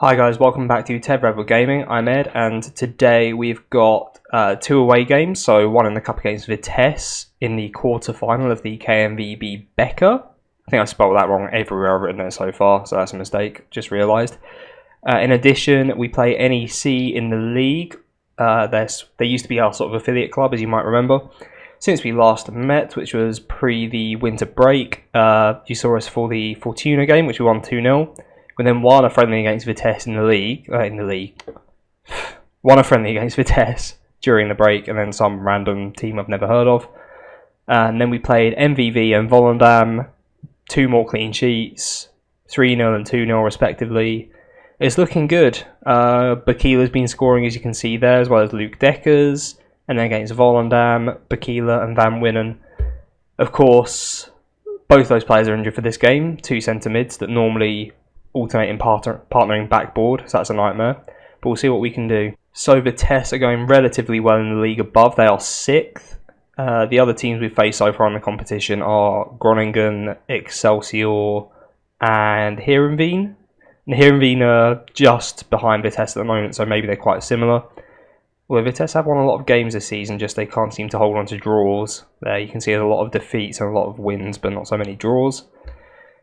Hi guys, welcome back to TedRedwood Gaming. I'm Ed, and today we've got two away games. So one in the cup against Vitesse in the quarter-final of the KNVB Beker. I think I spelled that wrong everywhere I've written it so far, so that's a mistake, just realised. In addition, we play NEC in the league. They used to be our sort of affiliate club, as you might remember. Since we last met, which was pre the winter break, you saw us for the Fortuna game, which we won 2-0. We then won a friendly against Vitesse in the league. Won a friendly against Vitesse during the break, and then some random team I've never heard of. And then we played MVV and Volendam, 2 more clean sheets, 3-0 and 2-0 respectively. It's looking good. Bakila's been scoring, as you can see there, as well as Luke Deckers. And then against Volendam, Bakila and Van Winnen. Of course, both those players are injured for this game. 2 centre mids that normally alternate in partnering backboard, so that's a nightmare. But we'll see what we can do. So Vitesse are going relatively well in the league above. They are 6th. The other teams we've faced so far in the competition are Groningen, Excelsior and Heerenveen. And Heerenveen are just behind Vitesse at the moment, so maybe they're quite similar. Well, Vitesse have won a lot of games this season, just they can't seem to hold on to draws. There you can see there's a lot of defeats and a lot of wins, but not so many draws.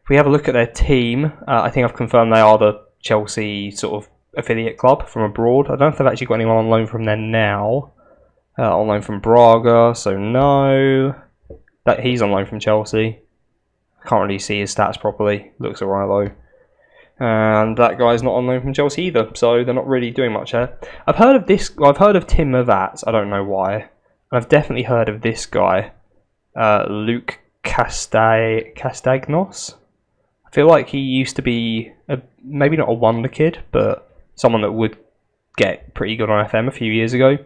If we have a look at their team, I think I've confirmed they are the Chelsea sort of affiliate club from abroad. I don't know if they've actually got anyone on loan from there now. On loan from Braga, so no. He's on loan from Chelsea. Can't really see his stats properly. Looks alright though. And that guy's not on loan from Chelsea either, so they're not really doing much here. I've heard of Tim Mervats, I don't know why. And I've definitely heard of this guy, Luke Castagnos. I feel like he used to be, maybe not a wonder kid, but someone that would get pretty good on FM a few years ago.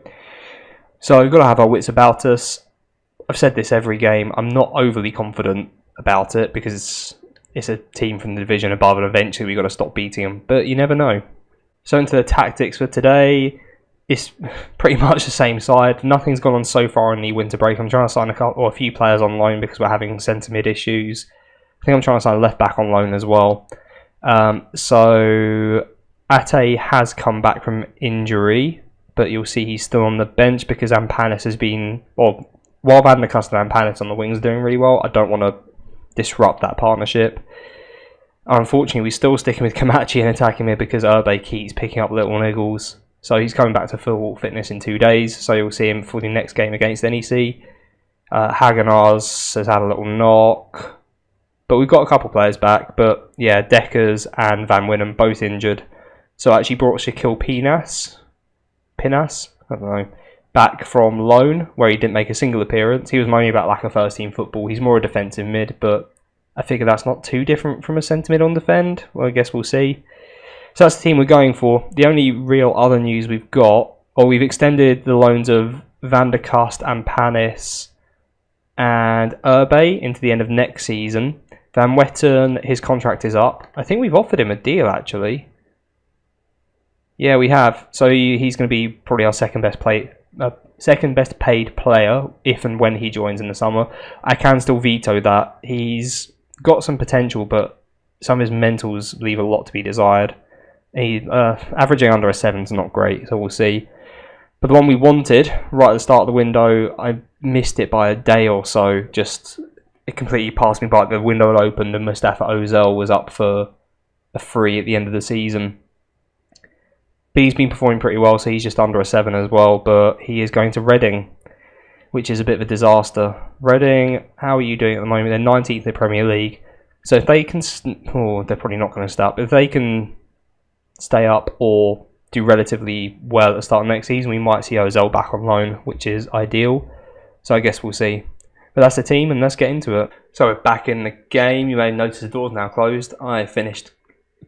So we've got to have our wits about us. I've said this every game, I'm not overly confident about it because it's a team from the division above and eventually we've got to stop beating them, but you never know. So into the tactics for today, it's pretty much the same side. Nothing's gone on so far in the winter break. I'm trying to sign a few players on loan because we're having centre mid issues. I think I'm trying to sign a left back on loan as well. So Ate has come back from injury, but you'll see he's still on the bench because Ampanis has been, while Van der Kust and Ampanis on the wings doing really well, I don't want to disrupt that partnership. Unfortunately, we're still sticking with Kamachi and attacking mid because Urbe keeps picking up little niggles. So he's coming back to full fitness in 2 days, so you'll see him for the next game against NEC. Hagenars has had a little knock. But we've got a couple players back, but yeah, Deckers and Van Winnen both injured. So I actually brought Shaquille Pinas, I don't know, back from loan, where he didn't make a single appearance. He was moaning about lack of first team football. He's more a defensive mid, but I figure that's not too different from a centre mid on defend. Well, I guess we'll see. So that's the team we're going for. The only real other news we've got, we've extended the loans of Van der Kust and Panis and Urbe into the end of next season. Van Wetten, his contract is up. I think we've offered him a deal, actually. Yeah, we have. So he's going to be probably our second best paid player if and when he joins in the summer. I can still veto that. He's got some potential, but some of his mentals leave a lot to be desired. He averaging under a 7 is not great, so we'll see. But the one we wanted right at the start of the window, I missed it by a day or so. It completely passed me by. The window had opened and Mustafa Ozil was up for a free at the end of the season. But he's been performing pretty well, so he's just under a 7 as well. But he is going to Reading, which is a bit of a disaster. Reading, how are you doing at the moment? They're 19th in the Premier League. So if they can... they're probably not going to stay up. If they can stay up or do relatively well at the start of next season, we might see Ozil back on loan, which is ideal. So I guess we'll see. But that's the team, and let's get into it. So we're back in the game. You may notice the door's now closed. I finished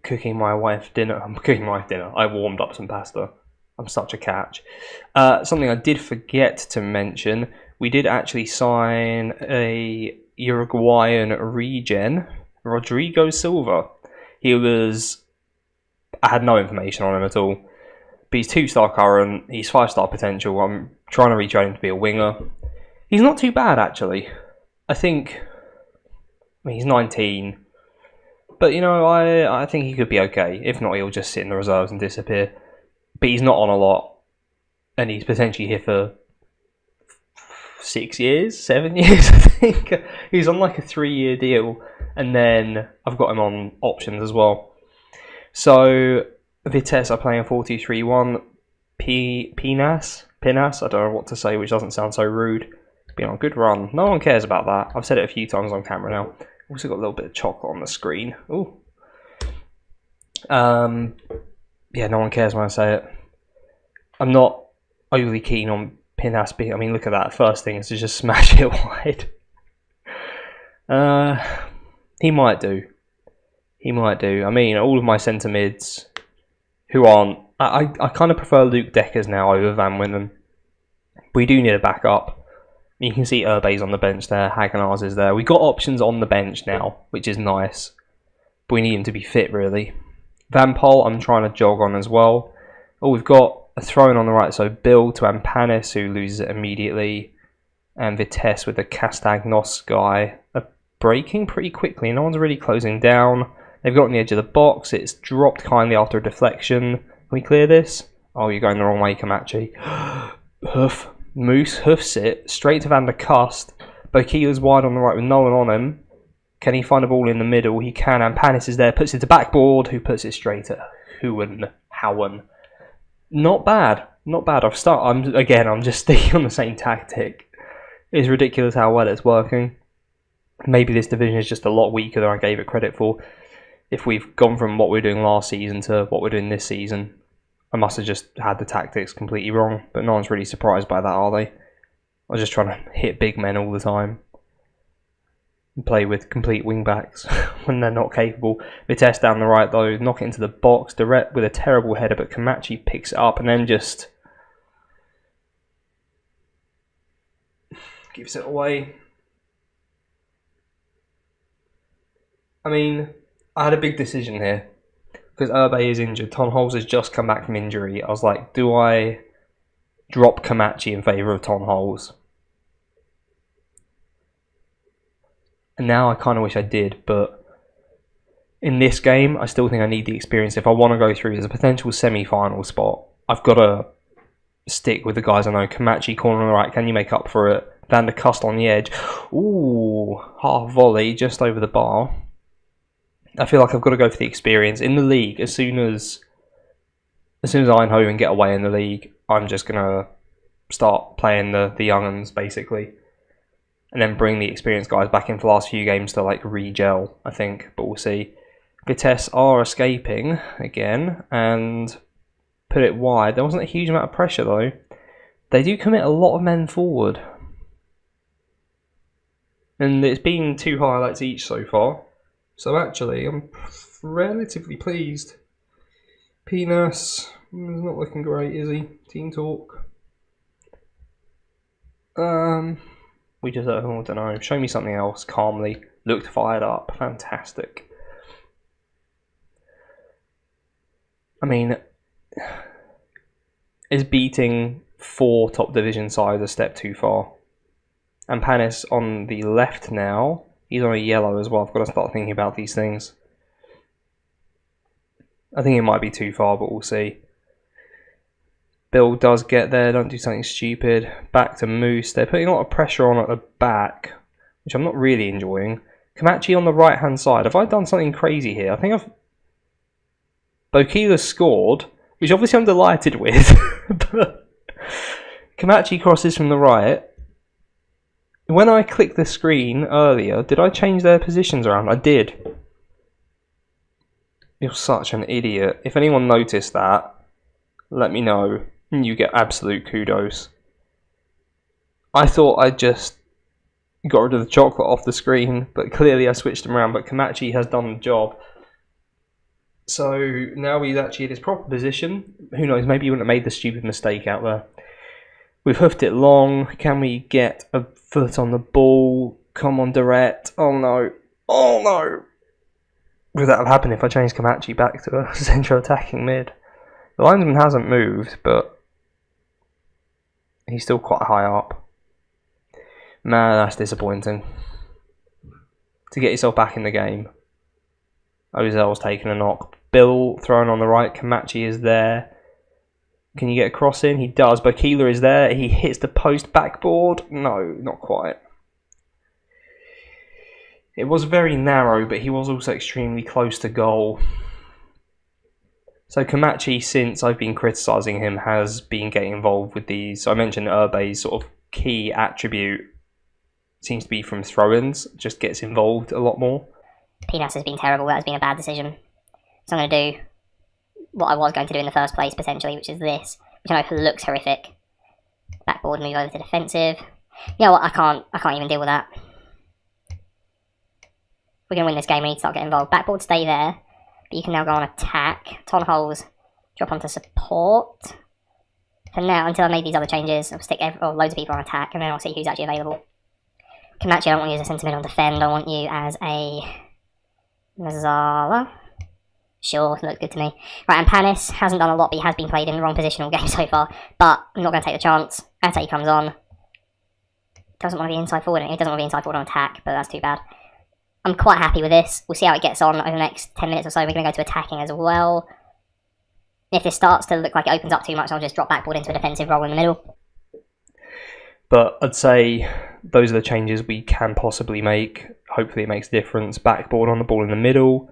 cooking my wife dinner. I'm cooking my wife dinner. I warmed up some pasta. I'm such a catch. Something I did forget to mention, we did actually sign a Uruguayan regen, Rodrigo Silva. I had no information on him at all. But he's 2-star current, he's 5-star potential. I'm trying to retrain him to be a winger. He's not too bad, actually. I mean, he's 19. But, you know, I think he could be okay. If not, he'll just sit in the reserves and disappear. But he's not on a lot. And he's potentially here for 6 years, 7 years, I think. He's on like a 3-year deal. And then I've got him on options as well. So, Vitesse are playing 4-2-3-1. Pinas, I don't know what to say, which doesn't sound so rude. Been on a good run. No one cares about that. I've said it a few times on camera now. Also got a little bit of chocolate on the screen. Ooh. Yeah, no one cares when I say it. I'm not overly keen on Pinas being... I mean, look at that. First thing is to just smash it wide. He might do. He might do. I mean, all of my centre mids who aren't... I kind of prefer Luke Deckers now over Van Winnen. We do need a backup. You can see Urbe's on the bench there. Hagenar's is there. We got options on the bench now, which is nice. But we need him to be fit, really. Van Pol, I'm trying to jog on as well. Oh, we've got a throw-in on the right. So Bill to Ampanis, who loses it immediately. And Vitesse with the Castagnos guy. Are breaking pretty quickly. No one's really closing down. They've got on the edge of the box. It's dropped kindly after a deflection. Can we clear this? Oh, you're going the wrong way, Camachi. Hoof. Moose hoofs it straight to Van der Kust. Bokila's wide on the right with no one on him. Can he find a ball in the middle? He can. And Panis is there. Puts it to backboard. Who puts it straight at Howen. Not bad. Not bad. I'm just sticking on the same tactic. It's ridiculous how well it's working. Maybe this division is just a lot weaker than I gave it credit for. If we've gone from what we were doing last season to what we're doing this season, I must have just had the tactics completely wrong. But no one's really surprised by that, are they? I was just trying to hit big men all the time. And play with complete wingbacks when they're not capable. Vitesse down the right though, knock it into the box. Direct with a terrible header, but Camachi picks it up and then just gives it away. I mean, I had a big decision here. Because Urbe is injured. Ton Holes has just come back from injury. I was like, do I drop Camachi in favour of Ton Holes? And now I kind of wish I did, but in this game, I still think I need the experience. If I want to go through, there's a potential semi-final spot. I've got to stick with the guys I know. Camachi, corner on the right. Can you make up for it? Van der Kust on the edge. Ooh, half volley just over the bar. I feel like I've got to go for the experience. In the league, as soon as Eindhoven get away in the league, I'm just going to start playing the young uns, basically. And then bring the experienced guys back in for the last few games to like re-gel, I think. But we'll see. Vitesse are escaping again and put it wide. There wasn't a huge amount of pressure though. They do commit a lot of men forward. And it's been 2 highlights each so far. So actually, I'm relatively pleased. Pinas is not looking great, is he? Team talk. We just, I don't know. Show me something else calmly. Looked fired up. Fantastic. I mean, is beating 4 top division sides a step too far? And Panis on the left now. He's on a yellow as well. I've got to start thinking about these things. I think it might be too far, but we'll see. Bill does get there. Don't do something stupid. Back to Moose. They're putting a lot of pressure on at the back, which I'm not really enjoying. Camachi on the right-hand side. Have I done something crazy here? I think I've... Bokila scored, which obviously I'm delighted with. But Camachi crosses from the right. When I clicked the screen earlier, did I change their positions around? I did. You're such an idiot. If anyone noticed that, let me know. You get absolute kudos. I thought I just got rid of the chocolate off the screen, but clearly I switched them around. But Camachi has done the job. So now he's actually in his proper position. Who knows, maybe he wouldn't have made the stupid mistake out there. We've hoofed it long. Can we get a foot on the ball? Come on, direct. Oh no. Oh no. Would that have happened if I changed Camachi back to a central attacking mid? The linesman hasn't moved, but he's still quite high up. Man, that's disappointing. To get yourself back in the game. Ozil's taking a knock. Bill throwing on the right. Kamachi is there. Can you get a cross in? He does. Bakila is there. He hits the post backboard. No, not quite. It was very narrow, but he was also extremely close to goal. So Kamachi, since I've been criticising him, has been getting involved with these. So I mentioned Urbe's sort of key attribute seems to be from throw-ins. Just gets involved a lot more. Pinas has been terrible. That has been a bad decision. So I'm going to do what I was going to do in the first place, potentially, which is this, which I know looks horrific. Backboard, move over to defensive. You know what? I can't even deal with that. We're going to win this game. We need to start getting involved. Backboard, stay there. But you can now go on attack. Tonholes, drop onto support. For now, until I make these other changes, I'll stick loads of people on attack, and then I'll see who's actually available. Kamachi, I don't want you as a centre mid on defend. I want you as a Mazzala. Sure, looks good to me. Right, and Panis hasn't done a lot, but he has been played in the wrong position all game so far. But I'm not going to take the chance. Ate comes on. Doesn't want to be inside forward. He doesn't want to be inside forward on attack, but that's too bad. I'm quite happy with this. We'll see how it gets on over the next 10 minutes or so. We're going to go to attacking as well. If this starts to look like it opens up too much, I'll just drop backboard into a defensive role in the middle. But I'd say those are the changes we can possibly make. Hopefully it makes a difference. Backboard on the ball in the middle.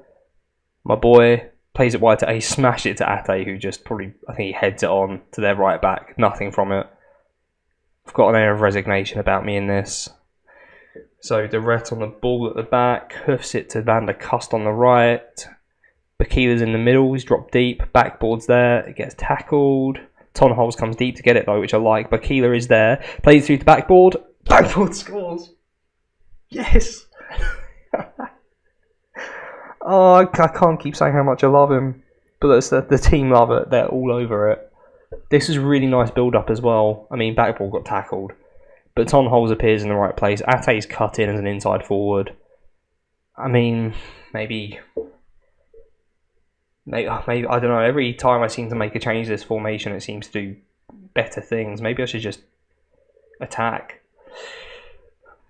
My boy plays it wide to Ace, smash it to Ate, who just probably, I think he heads it on to their right back. Nothing from it. I've got an air of resignation about me in this. So Deret on the ball at the back, hoofs it to Van der Kust on the right. Bakila's in the middle, he's dropped deep, backboard's there, it gets tackled. Tonholes comes deep to get it though, which I like. Bakila is there, plays through to backboard, backboard scores! Yes! Oh, I can't keep saying how much I love him, but the team love it, they're all over it. This is really nice build-up as well. I mean, backboard got tackled, but Tonholes appears in the right place. Ate's cut in as an inside forward. I mean, maybe I don't know. Every time I seem to make a change to this formation, it seems to do better things. Maybe I should just attack.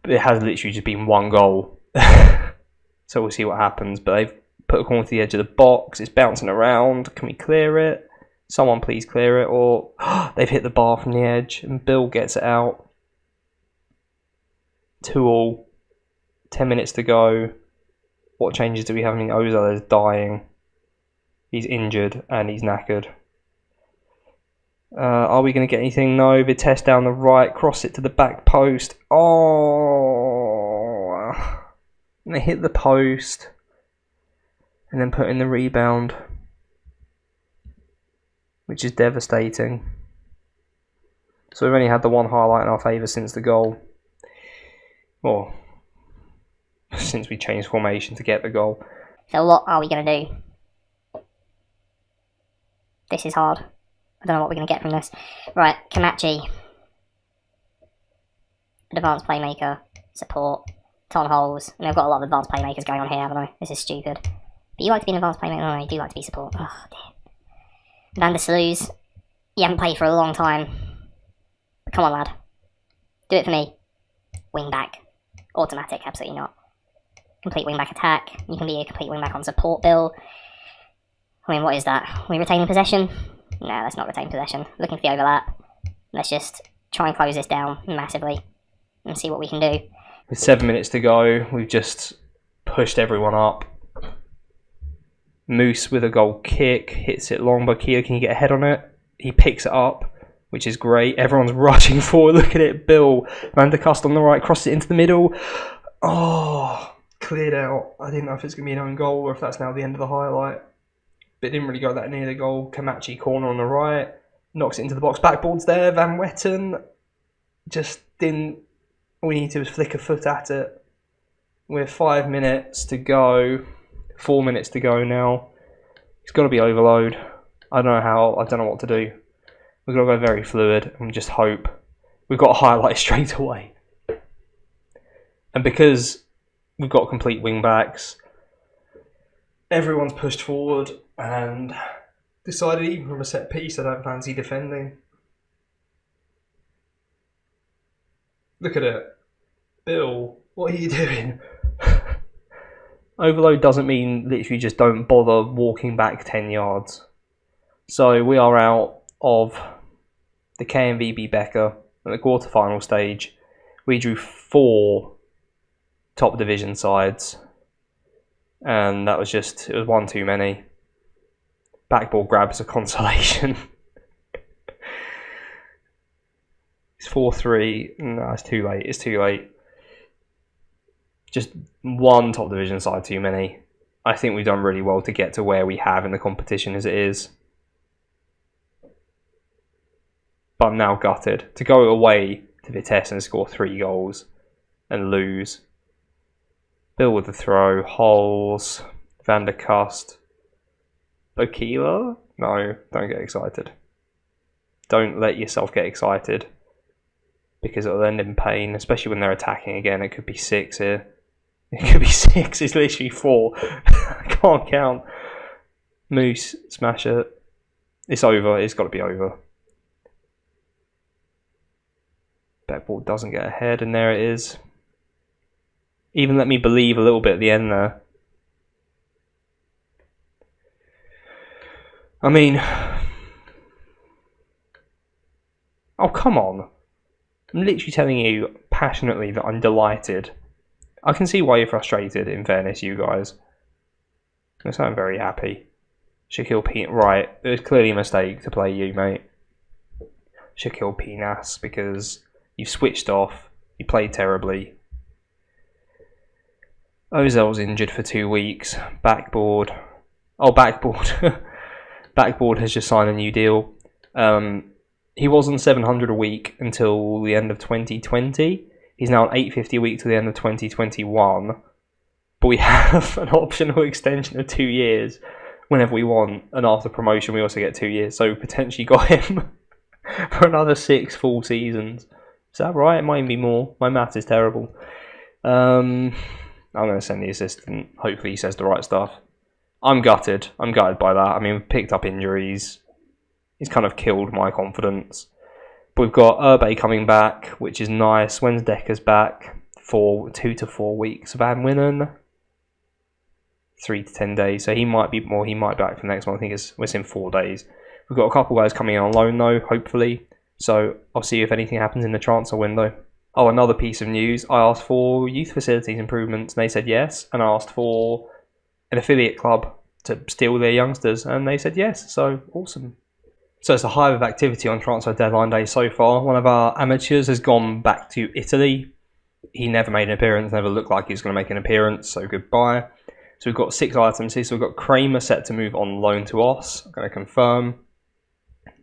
But it has literally just been one goal. So we'll see what happens. But they've put a corner to the edge of the box. It's bouncing around. Can we clear it? Someone please clear it. Or they've hit the bar from the edge. And Bill gets it out. 2-2. 10 minutes to go. What changes do we have? I mean, Ozil is dying. He's injured and he's knackered. Are we going to get anything? No. Vitesse down the right. Cross it to the back post. Oh. And they hit the post. And then put in the rebound. Which is devastating. So we've only had the one highlight in our favour since the goal. Or since we changed formation to get the goal. So what are we going to do? This is hard. I don't know what we're going to get from this. Right, Kamachi. Advanced playmaker. Support. Tonholes. I mean, I've got a lot of advanced playmakers going on here, haven't I? This is stupid. But you like to be an advanced playmaker? No, you do like to be support. Oh, dear. Van der Sluis. You haven't played for a long time. But come on, lad. Do it for me. Wing back. Automatic, absolutely not. Complete wing back attack. You can be a complete wing back on support, Bill. I mean, what is that? Are we retaining possession? No, let's not retain possession. Looking for the overlap. Let's just try and close this down massively and see what we can do. With 7 minutes to go, we've just pushed everyone up. Moose with a goal kick, hits it long. Bakila, can you get a head on it? He picks it up, which is great. Everyone's rushing forward. Look at it. Bill, Van der Kust on the right, crosses it into the middle. Oh, cleared out. I didn't know if it's going to be an own goal or if that's now the end of the highlight. But it didn't really go that near the goal. Kamachi corner on the right. Knocks it into the box. Backboard's there. Van Wetten just didn't... All we need to do is flick a foot at it. We're 5 minutes to go. 4 minutes to go now. It's got to be overload. I don't know how. I don't know what to do. We've got to go very fluid and just hope. We've got to highlight straight away. And because we've got complete wing backs, everyone's pushed forward and decided even from a set piece I don't fancy defending. Look at it. Bill, what are you doing? Overload doesn't mean literally just don't bother walking back 10 yards. So we are out of the KNVB Beker at the quarterfinal stage. We drew 4 top division sides, and that was it was one too many. Backboard grabs a consolation. It's 4-3. No, it's too late. It's too late. Just one top division side too many. I think we've done really well to get to where we have in the competition as it is. But I'm now gutted. To go away to Vitesse and score 3 goals and lose. Bill with the throw. Holes. Van der Kust. Bokila? No, don't get excited. Don't let yourself get excited, because it'll end in pain, especially when they're attacking again. It could be 6 here. It could be 6. It's literally 4. I can't count. Moose, smash it. It's over. It's got to be over. Backboard doesn't get ahead, and there it is. Even let me believe a little bit at the end there. I mean... Oh, come on. I'm literally telling you passionately that I'm delighted. I can see why you're frustrated, in fairness, you guys. So I'm very happy. Shaquille P... Right, it was clearly a mistake to play you, mate. Shaquille Pinas, because you switched off. You played terribly. Ozil's injured for 2 weeks. Backboard. Oh, Backboard. Backboard has just signed a new deal. He was on 700 a week until the end of 2020. He's now on 850 a week to the end of 2021. But we have an optional extension of 2 years whenever we want. And after promotion, we also get 2 years. So we potentially got him for another 6 full seasons. Is that right? It might even be more. My maths is terrible. I'm going to send the assistant. Hopefully he says the right stuff. I'm gutted. I'm gutted by that. I mean, we've picked up injuries. He's kind of killed my confidence. But we've got Urbe coming back, which is nice. When's Decker's back? For 2 to 4 weeks. Van Winnen, 3 to 10 days. So he might be more. He might be back for the next one. I think it's in 4 days. We've got a couple guys coming in on loan though, hopefully. So I'll see if anything happens in the transfer window. Oh, another piece of news. I asked for youth facilities improvements, and they said yes. And I asked for an affiliate club to steal their youngsters, and they said yes. So awesome. So it's a hive of activity on transfer deadline day so far. One of our amateurs has gone back to Italy. He never made an appearance, never looked like he was going to make an appearance, so goodbye. So we've got 6 items here. So we've got Kramer set to move on loan to us. I'm going to confirm.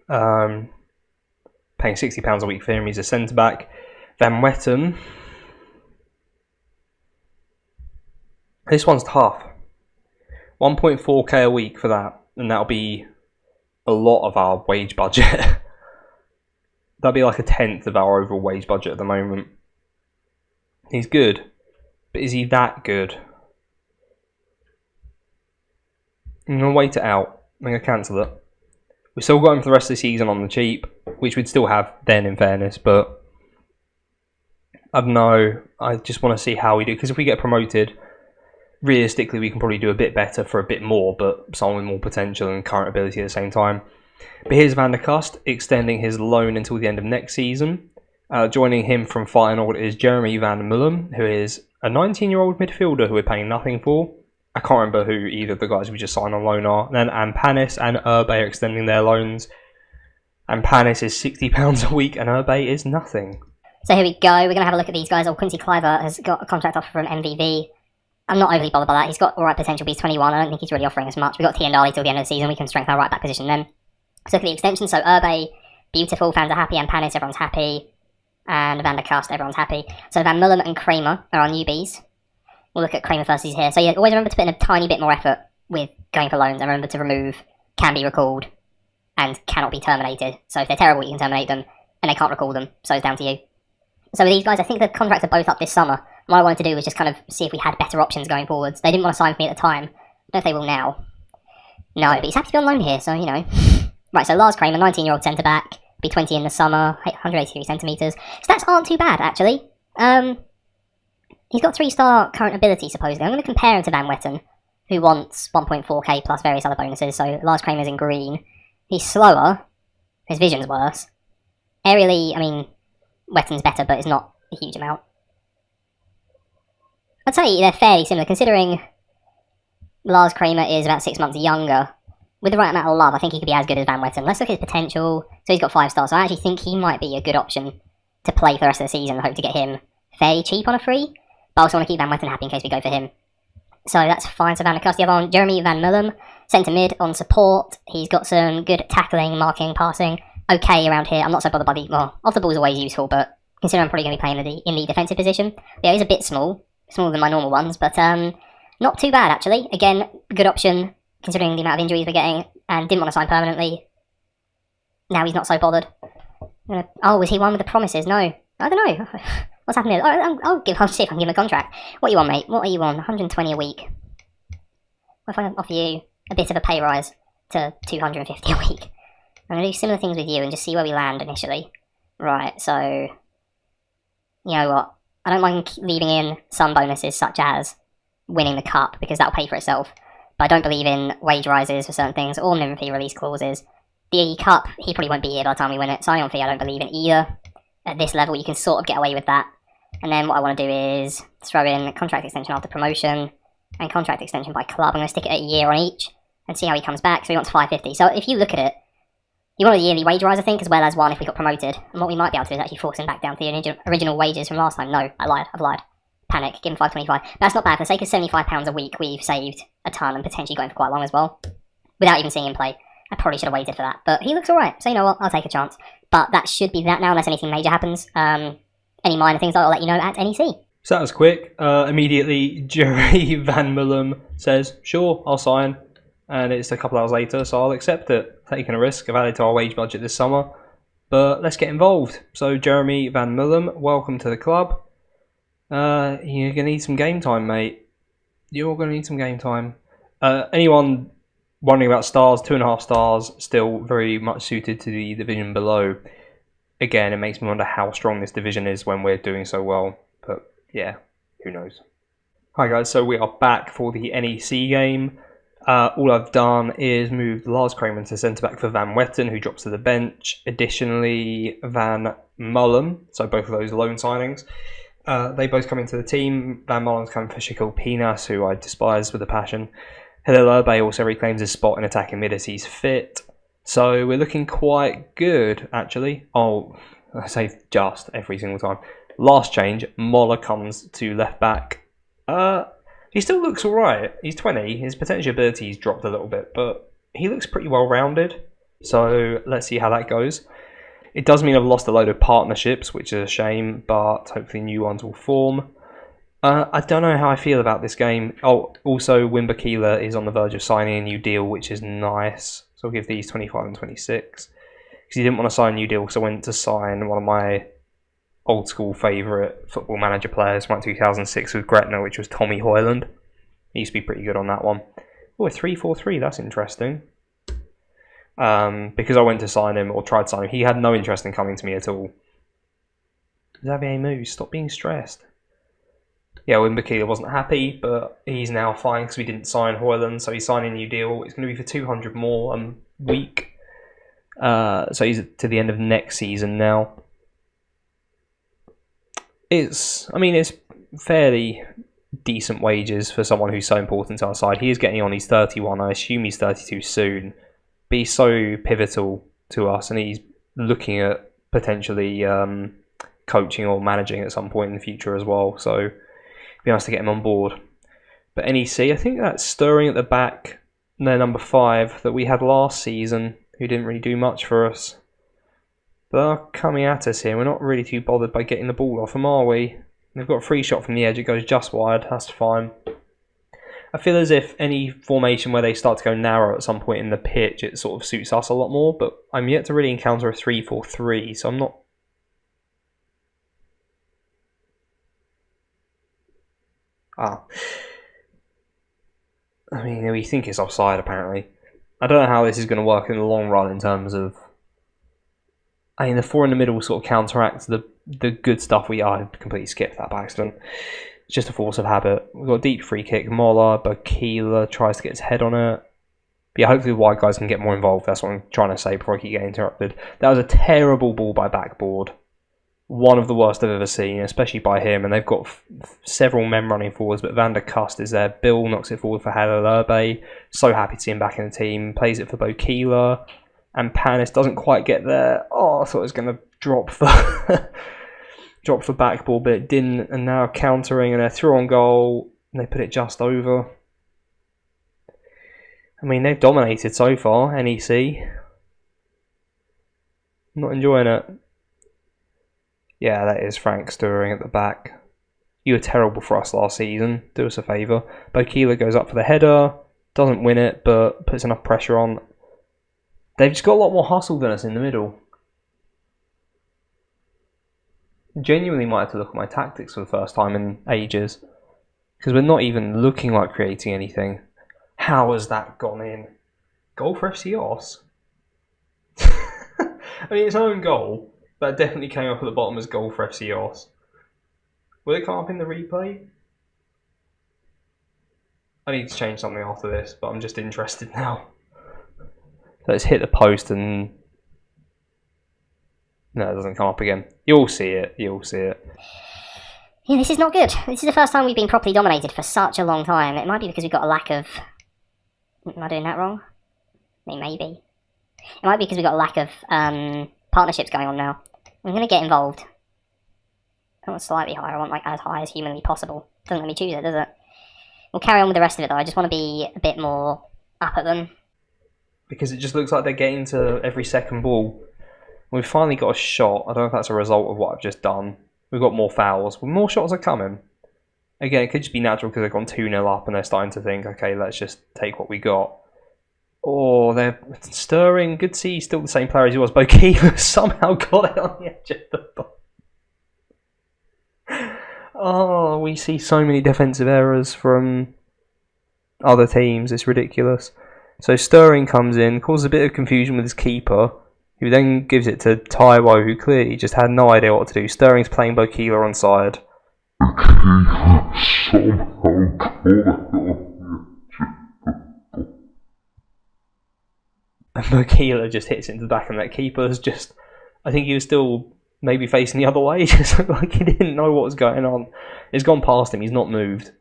Paying £60 a week for him. He's a centre-back. Van Wetten. This one's tough. 1.4k a week for that, and that'll be a lot of our wage budget. That'd be like 1/10 of our overall wage budget at the moment. He's good, but is he that good? I'm going to wait it out. I'm going to cancel it. We've still got him for the rest of the season on the cheap, which we'd still have then in fairness, but I don't know. I just want to see how we do, because if we get promoted, realistically, we can probably do a bit better for a bit more, but someone with more potential and current ability at the same time. But here's Van der Kust, extending his loan until the end of next season. Joining him from Feyenoord is Jeremy van Mullen, who is a 19-year-old midfielder who we're paying nothing for. I can't remember who either of the guys we just signed on loan are. And then Ampanis and Urbe are extending their loans. Ampanis is £60 a week and Urbe is nothing. So here we go. We're going to have a look at these guys. Quincy Cliver has got a contract offer from MVV. I'm not overly bothered by that. He's got alright potential, but he's 21. I don't think he's really offering us much. We've got Tiendali till the end of the season. We can strengthen our right back position then. Let's look at the extension. So Urbe, beautiful. Fans are happy. And Panis, everyone's happy. And Van der Kust, everyone's happy. So Van Mullen and Kramer are our newbies. We'll look at Kramer first. He's here. So yeah, always remember to put in a tiny bit more effort with going for loans. And remember to remove can be recalled and cannot be terminated. So if they're terrible, you can terminate them. And they can't recall them. So it's down to you. So with these guys, I think the contracts are both up this summer. What I wanted to do was just kind of see if we had better options going forwards. They didn't want to sign for me at the time. I don't know if they will now. No, but he's happy to be on loan here, so, you know. Right, so Lars Kramer, 19-year-old centre-back. Be 20 in the summer, 183 centimetres. Stats aren't too bad, actually. He's got 3-star current ability, supposedly. I'm going to compare him to Van Wetten, who wants 1.4k plus various other bonuses, so Lars Kramer's in green. He's slower. His vision's worse. Aerially, I mean, Wetten's better, but it's not a huge amount. I'd say they're fairly similar, considering Lars Kramer is about 6 months younger. With the right amount of love, I think he could be as good as Van Wetten. Let's look at his potential. So he's got 5 stars, so I actually think he might be a good option to play for the rest of the season. I hope to get him fairly cheap on a free, but I also want to keep Van Wetten happy in case we go for him. So that's fine. So Van der Kust, the other one, Jeremy Van Mullen, centre mid on support. He's got some good tackling, marking, passing. Okay around here. I'm not so bothered by the... Well, off the ball is always useful, but considering I'm probably going to be playing in the defensive position. Yeah, he's a bit small. Smaller than my normal ones, but not too bad, actually. Again, good option, considering the amount of injuries we're getting, and didn't want to sign permanently. Now he's not so bothered. Oh, was he one with the promises? No. I don't know. What's happening? I'll see if I can give him a contract. What you want, mate? What are you on? 120 a week. What if I offer you a bit of a pay rise to 250 a week? I'm going to do similar things with you and just see where we land initially. Right, so... You know what? I don't mind leaving in some bonuses, such as winning the cup, because that'll pay for itself. But I don't believe in wage rises for certain things, or minimum fee release clauses. The cup, he probably won't be here by the time we win it. Sign-on fee, I don't believe in either. At this level, you can sort of get away with that. And then what I want to do is throw in contract extension after promotion, and contract extension by club. I'm going to stick it at a year on each, and see how he comes back. So he wants 550. So if you look at it, he wanted a yearly wage rise, I think, as well as one if we got promoted. And what we might be able to do is actually force him back down to the original wages from last time. No, I lied. I've lied. Panic. Give him 525. But that's not bad. For the sake of £75 a week, we've saved a ton and potentially got him for quite long as well. Without even seeing him play. I probably should have waited for that. But he looks alright. So you know what? I'll take a chance. But that should be that now, unless anything major happens. Any minor things, I'll let you know at NEC. So that was quick. Immediately, Jerry Van Mullen says, sure, I'll sign. And it's a couple hours later, so I'll accept it. Taking a risk. I've added to our wage budget this summer. But let's get involved. So Jeremy Van Mullen, welcome to the club. You're going to need some game time, mate. You're going to need some game time. Anyone wondering about stars, 2.5 stars, still very much suited to the division below. Again, it makes me wonder how strong this division is when we're doing so well. But yeah, who knows. Hi guys, so we are back for the NEC game. All I've done is moved Lars Kramer to centre-back for Van Wetten, who drops to the bench. Additionally, Van Mullen, so both of those loan signings. They both come into the team. Van Mullen's coming for Shikil Pinas, who I despise with a passion. Hilal Bay also reclaims his spot in attacking mid as he's fit. So we're looking quite good, actually. Oh, I say just every single time. Last change, Moller comes to left back. He still looks alright. He's 20. His potential ability's dropped a little bit, but he looks pretty well rounded. So let's see how that goes. It does mean I've lost a load of partnerships, which is a shame, but hopefully new ones will form. I don't know how I feel about this game. Oh, also Wimber Keeler is on the verge of signing a new deal, which is nice. So I'll give these 25 and 26. Because he didn't want to sign a new deal, because I went to sign one of my old school favourite football manager players from 2006 with Gretna, which was Tommy Hoyland. He used to be pretty good on that one. Oh, a 3-4-3, that's interesting. Because I went to sign him, or tried to sign him, he had no interest in coming to me at all. Xavier Moose, stop being stressed. Yeah, Wimber Keeler wasn't happy, but he's now fine because we didn't sign Hoyland, so he's signing a new deal. It's going to be for 200 more a week. So he's to the end of next season now. It's fairly decent wages for someone who's so important to our side. He is getting on, he's 31, I assume he's 32 soon. But he's so pivotal to us, and he's looking at potentially coaching or managing at some point in the future as well. So it'd be nice to get him on board. But NEC, I think that's Stirring at the back, their number 5 that we had last season, who didn't really do much for us. But they're coming at us here. We're not really too bothered by getting the ball off them, are we? They've got a free shot from the edge. It goes just wide. That's fine. I feel as if any formation where they start to go narrow at some point in the pitch, it sort of suits us a lot more. But I'm yet to really encounter a 3-4-3, so I'm not... I mean, we think it's offside, apparently. I don't know how this is going to work in the long run in terms of... I mean, the 4 in the middle sort of counteracts the good stuff I completely skipped that by accident. It's just a force of habit. We've got a deep free kick. Moller, Bokila tries to get his head on it. But yeah, hopefully the wide guys can get more involved. That's what I'm trying to say before I keep getting interrupted. That was a terrible ball by backboard. One of the worst I've ever seen, especially by him. And they've got several men running forwards, but Van der Kust is there. Bill knocks it forward for Halalurbe. So happy to see him back in the team. Plays it for Bokila. And Panis doesn't quite get there. Oh, I thought it was going to drop for... drop for backball, but it didn't. And now countering, and they're through on goal. And they put it just over. I mean, they've dominated so far, NEC. Not enjoying it. Yeah, that is Frank Stirring at the back. You were terrible for us last season. Do us a favour. Bokila goes up for the header. Doesn't win it, but puts enough pressure on. They've just got a lot more hustle than us in the middle. Genuinely might have to look at my tactics for the first time in ages. Because we're not even looking like creating anything. How has that gone in? Goal for FC Os? I mean, it's own goal. That definitely came up at the bottom as goal for FC Os. Will it come up in the replay? I need to change something after this, but I'm just interested now. Let's hit the post and... No, it doesn't come up again. You'll see it. You'll see it. Yeah, this is not good. This is the first time we've been properly dominated for such a long time. It might be because we've got a lack of... Am I doing that wrong? I mean, maybe. It might be because we've got a lack of partnerships going on now. I'm going to get involved. I want slightly higher. I want like as high as humanly possible. Doesn't let me choose it, does it? We'll carry on with the rest of it though. I just want to be a bit more up at them. Because it just looks like they're getting to every second ball. We've finally got a shot. I don't know if that's a result of what I've just done. We've got more fouls. More shots are coming. Again, it could just be natural because they've gone 2-0 up and they're starting to think, okay, let's just take what we got. Oh, they're stirring. Good to see he's still the same player as he was. Bokila somehow got it on the edge of the box. Oh, we see so many defensive errors from other teams. It's ridiculous. So Stirring comes in, causes a bit of confusion with his keeper, who then gives it to Taiwo, who clearly just had no idea what to do. Stirring's playing Bokila onside. And Bokila just hits it into the back, and that keeper's just... I think he was still maybe facing the other way. It just looked like he didn't know what was going on. It's gone past him. He's not moved.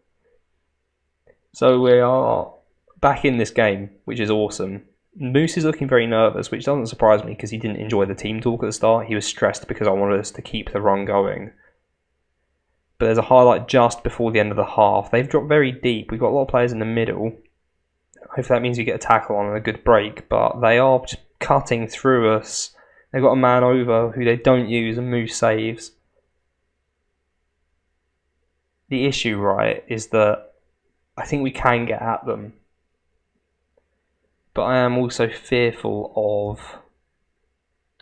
So we are back in this game, which is awesome. Moose is looking very nervous, which doesn't surprise me because he didn't enjoy the team talk at the start. He was stressed because I wanted us to keep the run going. But there's a highlight just before the end of the half. They've dropped very deep. We've got a lot of players in the middle. Hopefully that means we get a tackle on and a good break. But they are just cutting through us. They've got a man over who they don't use and Moose saves. The issue, right, is that I think we can get at them. But I am also fearful of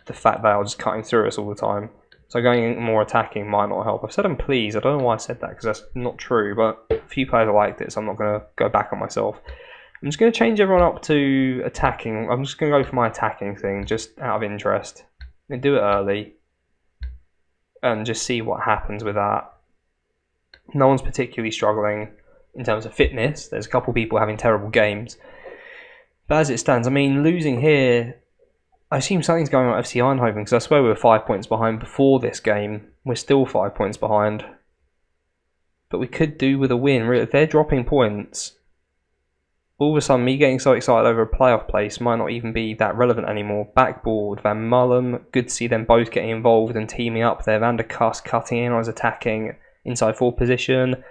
the fact they are just cutting through us all the time. So going more attacking might not help. I've said I'm pleased. I don't know why I said that because that's not true. But a few players liked it, so I'm not going to go back on myself. I'm just going to change everyone up to attacking. I'm just going to go for my attacking thing, just out of interest. And do it early. And just see what happens with that. No one's particularly struggling in terms of fitness. There's a couple people having terrible games. But as it stands, I mean, losing here, I assume something's going on at FC Eindhoven because I swear we were 5 points behind before this game. We're still 5 points behind. But we could do with a win. Really, if they're dropping points, all of a sudden me getting so excited over a playoff place might not even be that relevant anymore. Backboard, Van Mullen, good to see them both getting involved and teaming up there. Van der Kust cutting in, I was attacking inside forward position.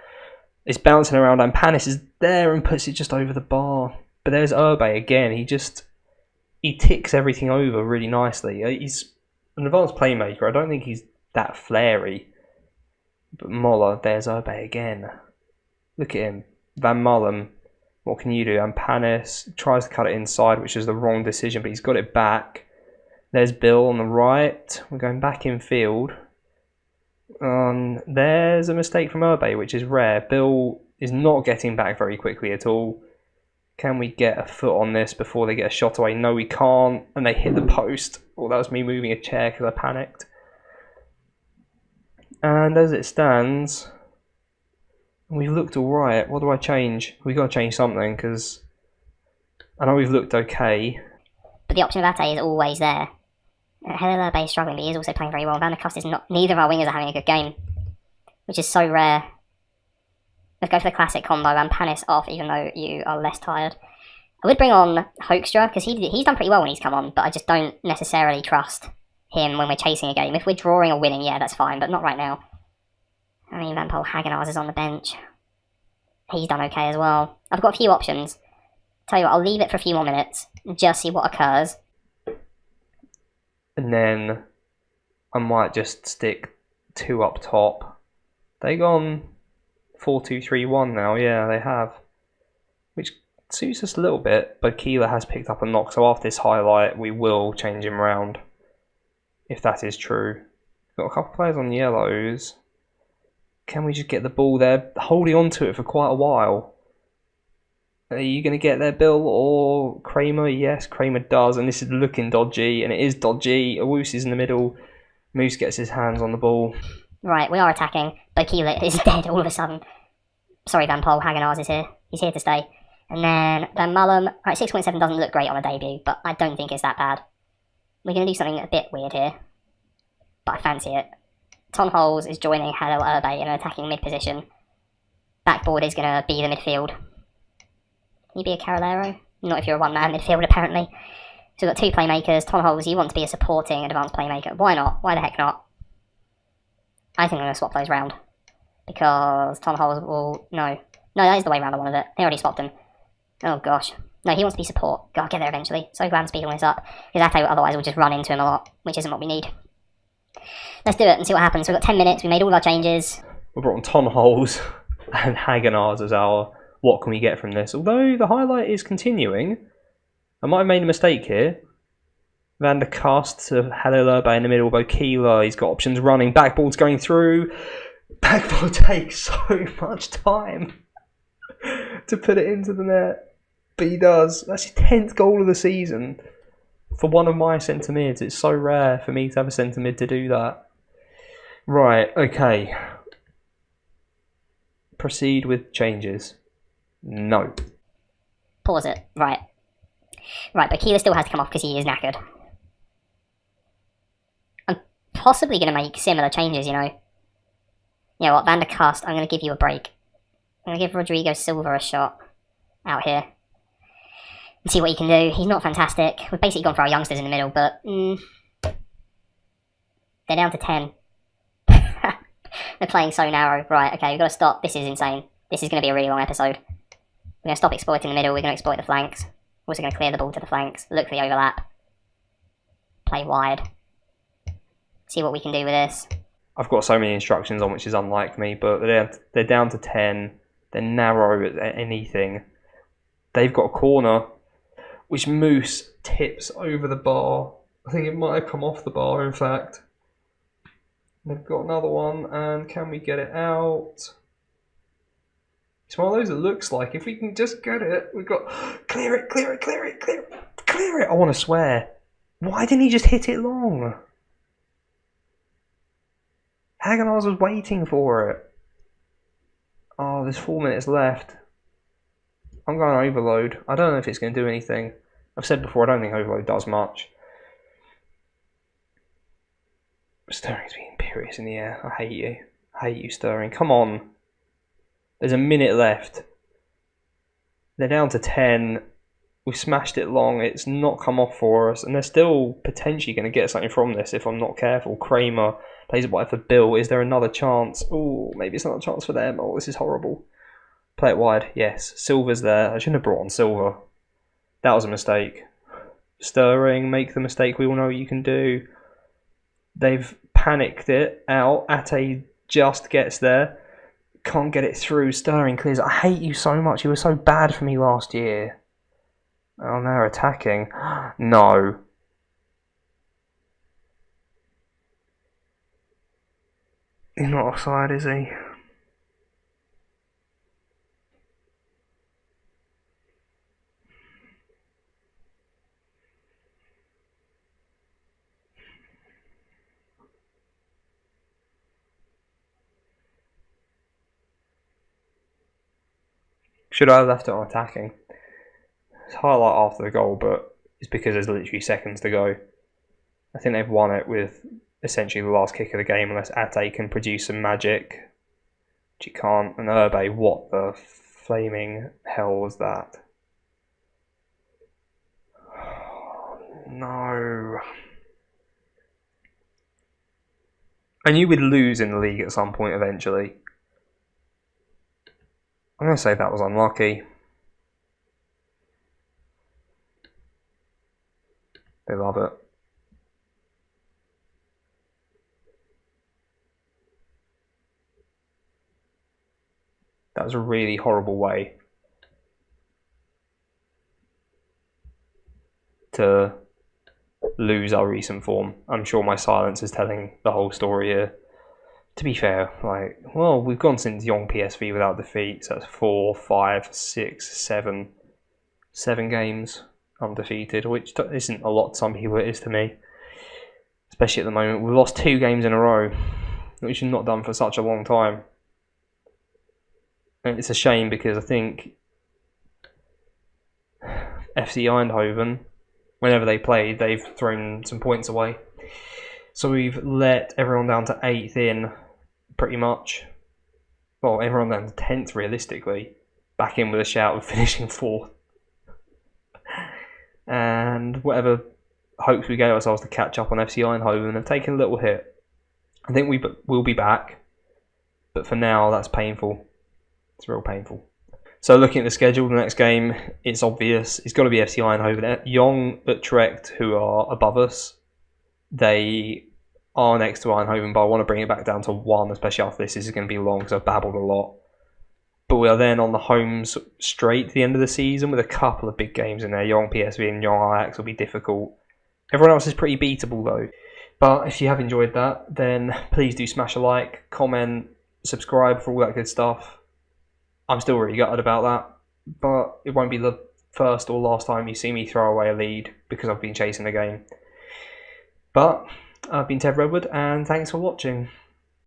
It's bouncing around and Panis is there and puts it just over the bar. But there's Urbe again. He ticks everything over really nicely. He's an advanced playmaker. I don't think he's that flary. But Moller, there's Urbe again. Look at him. Van Mullen, what can you do? And Panis tries to cut it inside, which is the wrong decision, but he's got it back. There's Bill on the right. We're going back in field. There's a mistake from Urbe, which is rare. Bill is not getting back very quickly at all. Can we get a foot on this before they get a shot away? No, we can't. And they hit the post. Oh, that was me moving a chair because I panicked. And as it stands, We've looked alright. What do I change? We've got to change something, because I know we've looked okay. But the option of Ate is always there. Hello Bay is struggling, but he is also playing very well. Van der Kust is not. Neither of our wingers are having a good game, which is so rare. Let's go for the classic combo and Panis off, even though you are less tired. I would bring on Hoekstra, because he's done pretty well when he's come on, but I just don't necessarily trust him when we're chasing a game. If we're drawing or winning, yeah, that's fine, but not right now. I mean, Van Pol Hagenaz is on the bench. He's done okay as well. I've got a few options. Tell you what, I'll leave it for a few more minutes, just see what occurs. And then I might just stick 2 up top. They gone 4-2-3-1 now, yeah, they have. Which suits us a little bit, but Keeler has picked up a knock, so after this highlight, we will change him round. If that is true. Got a couple of players on yellows. Can we just get the ball there? Holding on to it for quite a while. Are you going to get there, Bill, or Kramer? Yes, Kramer does, and this is looking dodgy, and it is dodgy. Awus is in the middle. Moose gets his hands on the ball. Right, we are attacking, but Keeler is dead all of a sudden. Sorry, Van Pol Hagenaz is here. He's here to stay. And then Van Mullum. Right, 6.7 doesn't look great on a debut, but I don't think it's that bad. We're going to do something a bit weird here, but I fancy it. Ton Holes is joining Hello Urbe in an attacking mid position. Backboard is going to be the midfield. Can you be a Carolero? Not if you're a one-man midfield, apparently. So we've got 2 playmakers. Ton Holes, you want to be a supporting advanced playmaker. Why not? Why the heck not? I think I'm going to swap those round. Because Ton Holes will... No, that is the way round I wanted it. They already swapped him. Oh, gosh. No, he wants to be support. God, I'll get there eventually. So glad I'm speeding this up. Because Ate otherwise will just run into him a lot, which isn't what we need. Let's do it and see what happens. So we've got 10 minutes. We made all our changes. We brought on Ton Holes and Hagenaz as our... What can we get from this? Although the highlight is continuing. I might have made a mistake here. Van der Kust to Hello Urbe in the middle. Keeler, he's got options running. Backboard's going through. Backboard takes so much time to put it into the net. But he does. That's his 10th goal of the season. For one of my centre mids. It's so rare for me to have a centre mid to do that. Right, okay. Proceed with changes. No. Pause it. Right, but Keeler still has to come off because he is knackered. I'm possibly going to make similar changes, you know. You know what, Van der Kust, I'm going to give you a break. I'm going to give Rodrigo Silva a shot out here. And see what he can do. He's not fantastic. We've basically gone for our youngsters in the middle, but... they're down to 10. They're playing so narrow. Right, okay, we've got to stop. This is insane. This is going to be a really long episode. We're going to stop exploiting the middle. We're going to exploit the flanks. We're also going to clear the ball to the flanks. Look for the overlap. Play wide. See what we can do with this. I've got so many instructions on, which is unlike me, but they're down to 10. They're narrow at anything. They've got a corner, which Moose tips over the bar. I think it might have come off the bar, in fact. They've got another one, and can we get it out? It's one of those that looks like if we can just get it, we've got clear it, clear it, clear it, clear it, clear it. I want to swear. Why didn't he just hit it long? Hagenaz was waiting for it. Oh, there's 4 minutes left. I'm going overload. I don't know if it's going to do anything. I've said before, I don't think overload does much. Stirring's being imperious in the air. I hate you. I hate you, Stirring. Come on. There's a minute left. They're down to 10. We smashed it long. It's not come off for us. And they're still potentially going to get something from this if I'm not careful. Kramer plays it wide for Bill. Is there another chance? Oh, maybe it's not a chance for them. Oh, this is horrible. Play it wide. Yes. Silver's there. I shouldn't have brought on Silver. That was a mistake. Stirring, make the mistake we all know you can do. They've panicked it out. Ate just gets there. Can't get it through. Stirring clears. I hate you so much. You were so bad for me last year. Oh, now they're attacking. No. He's not offside, is he? Should I have left it on attacking? It's highlight after the goal, but it's because there's literally seconds to go. I think they've won it with essentially the last kick of the game unless Ate can produce some magic. Which he can't. And Urbe, what the flaming hell was that? No. I knew we'd lose in the league at some point eventually. I'm going to say that was unlucky. They love it. That was a really horrible way to lose our recent form. I'm sure my silence is telling the whole story here. To be fair, well, we've gone since Young PSV without defeat, so that's 4, 5, 6, 7 games undefeated, which isn't a lot to some people, it is to me. Especially at the moment. We've lost 2 games in a row, which we've not done for such a long time. And it's a shame because I think FC Eindhoven, whenever they played, they've thrown some points away. So we've let everyone down to 8th in, pretty much. Well, everyone down to 10th realistically. Back in with a shout of finishing 4th. And whatever hopes we gave ourselves to catch up on FC Eindhoven have taken a little hit. I think we will be back. But for now, that's painful. It's real painful. So looking at the schedule, the next game, it's obvious. It's got to be FC Eindhoven. Jong Utrecht, who are above us, they are next to Eindhoven, but I want to bring it back down to 1, especially after this. This is going to be long because I've babbled a lot. But we are then on the home straight to the end of the season with a couple of big games in there. Young PSV and Young Ajax will be difficult. Everyone else is pretty beatable though. But if you have enjoyed that, then please do smash a like, comment, subscribe for all that good stuff. I'm still really gutted about that, but it won't be the first or last time you see me throw away a lead because I've been chasing the game. But I've been TedRedwood, and thanks for watching.